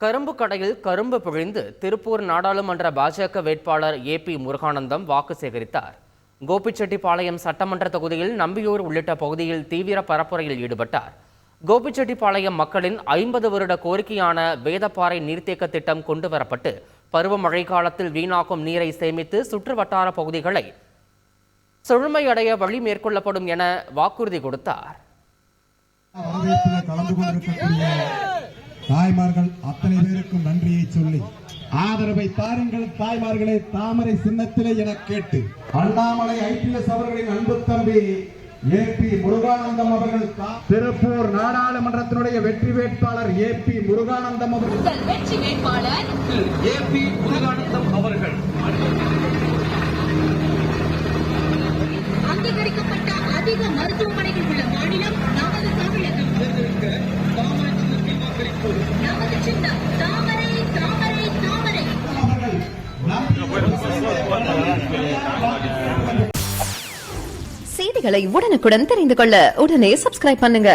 கரும்பு கடையில் கரும்பு பிழிந்து திருப்பூர் நாடாளுமன்ற பாஜக வேட்பாளர் ஏபி முருகானந்தம் வாக்கு சேகரித்தார். கோபிச்செட்டிப்பாளையம் சட்டமன்ற தொகுதியில் நம்பியூர் உள்ளிட்ட பகுதியில் தீவிர பரப்புரையில் ஈடுபட்டார். கோபிச்செட்டிப்பாளையம் மக்களின் 50 வருட கோரிக்கையான வேதப்பாறை நீர்த்தேக்க திட்டம் கொண்டுவரப்பட்டு பருவமழை காலத்தில் வீணாக்கும் நீரை சேமித்து சுற்று வட்டார பகுதிகளை செழுமையடைய வழி மேற்கொள்ளப்படும் என வாக்குறுதி கொடுத்தார். தாய்மார்கள் அத்தனை பேருக்கும் நன்றியை சொல்லி ஆதரவை தாருங்கள் தாய்மார்களே, தாமரை சின்னத்திலே என கேட்டு அண்ணாமலை IPS அவர்களின் அன்பு தம்பி ஏபி முருகானந்தம் அவர்கள் திருப்பூர் நாடாளுமன்றத்தினுடைய வெற்றி வேட்பாளர் ஏபி முருகானந்தம் அவர்கள் வெற்றி வேட்பாளர் ஏபி முருகானந்தம் அவர்கள் அங்கீகரிக்கப்பட்ட அதிக மருத்துவமனைகள் உள்ள மாநிலம் நமது தமிழகம். நமது சின்னம் தாமரை தாமரை தாமரை. செய்திகளை உடனுக்குடன் தெரிந்து கொள்ள உடனே சப்ஸ்கிரைப் பண்ணுங்க.